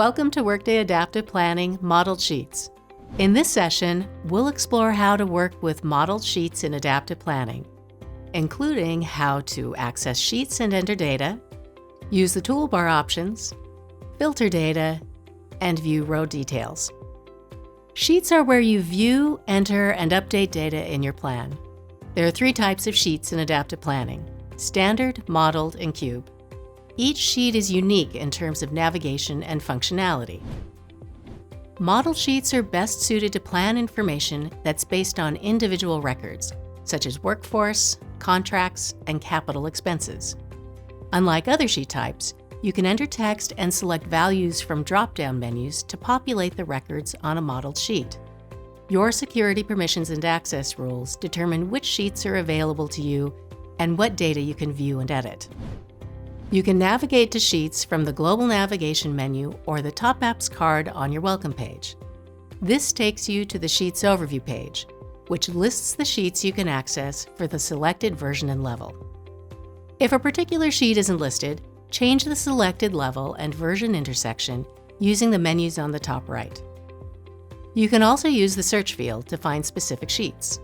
Welcome to Workday Adaptive Planning Modeled Sheets. In this session, we'll explore how to work with modeled sheets in adaptive planning, including how to access sheets and enter data, use the toolbar options, filter data, and view row details. Sheets are where you view, enter, and update data in your plan. There are three types of sheets in adaptive planning: standard, modeled, and cube. Each sheet is unique in terms of navigation and functionality. Model sheets are best suited to plan information that's based on individual records, such as workforce, contracts, and capital expenses. Unlike other sheet types, you can enter text and select values from drop-down menus to populate the records on a modeled sheet. Your security permissions and access rules determine which sheets are available to you and what data you can view and edit. You can navigate to sheets from the Global Navigation menu or the Top Apps card on your Welcome page. This takes you to the Sheets Overview page, which lists the sheets you can access for the selected version and level. If a particular sheet isn't listed, change the selected level and version intersection using the menus on the top right. You can also use the search field to find specific sheets.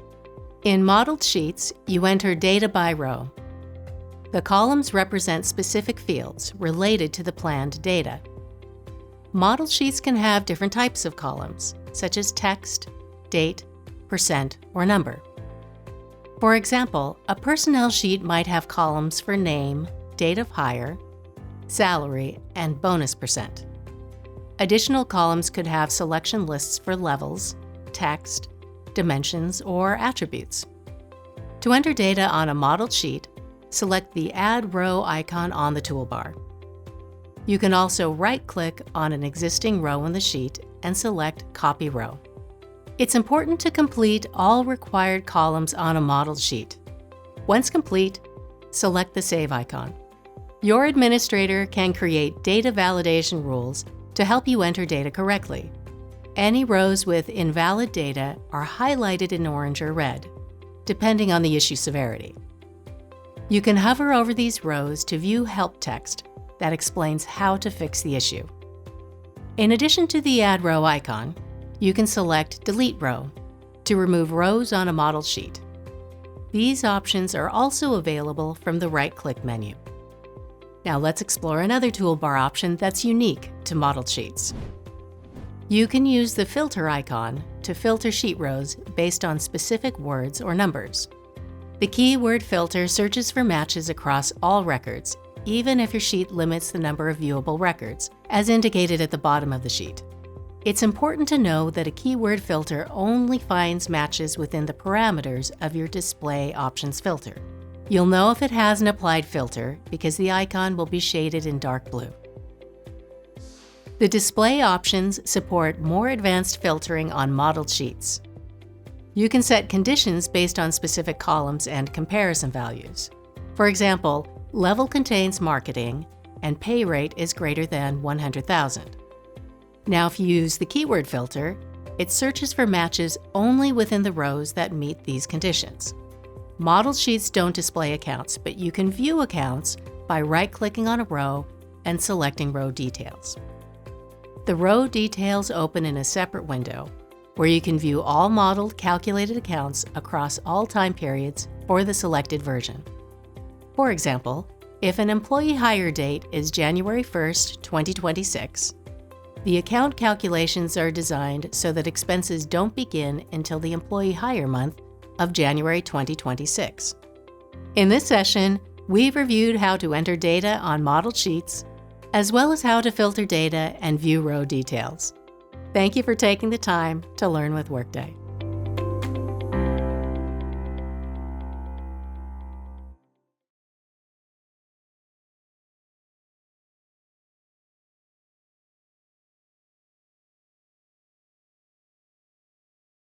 In modeled sheets, you enter data by row. The columns represent specific fields related to the planned data. Model sheets can have different types of columns, such as text, date, percent, or number. For example, a personnel sheet might have columns for name, date of hire, salary, and bonus percent. Additional columns could have selection lists for levels, text, dimensions, or attributes. To enter data on a modeled sheet, select the Add Row icon on the toolbar. You can also right-click on an existing row in the sheet and select Copy Row. It's important to complete all required columns on a modeled sheet. Once complete, select the Save icon. Your administrator can create data validation rules to help you enter data correctly. Any rows with invalid data are highlighted in orange or red, depending on the issue severity. You can hover over these rows to view help text that explains how to fix the issue. In addition to the Add Row icon, you can select Delete Row to remove rows on a modeled sheet. These options are also available from the right-click menu. Now let's explore another toolbar option that's unique to modeled sheets. You can use the filter icon to filter sheet rows based on specific words or numbers. The keyword filter searches for matches across all records, even if your sheet limits the number of viewable records, as indicated at the bottom of the sheet. It's important to know that a keyword filter only finds matches within the parameters of your display options filter. You'll know if it has an applied filter because the icon will be shaded in dark blue. The display options support more advanced filtering on modeled sheets. You can set conditions based on specific columns and comparison values. For example, level contains marketing and pay rate is greater than 100,000. Now, if you use the keyword filter, it searches for matches only within the rows that meet these conditions. Modeled sheets don't display accounts, but you can view accounts by right-clicking on a row and selecting row details. The row details open in a separate window, where you can view all modeled calculated accounts across all time periods for the selected version. For example, if an employee hire date is January 1st, 2026, the account calculations are designed so that expenses don't begin until the employee hire month of January 2026. In this session, we've reviewed how to enter data on modeled sheets, as well as how to filter data and view row details. Thank you for taking the time to learn with Workday.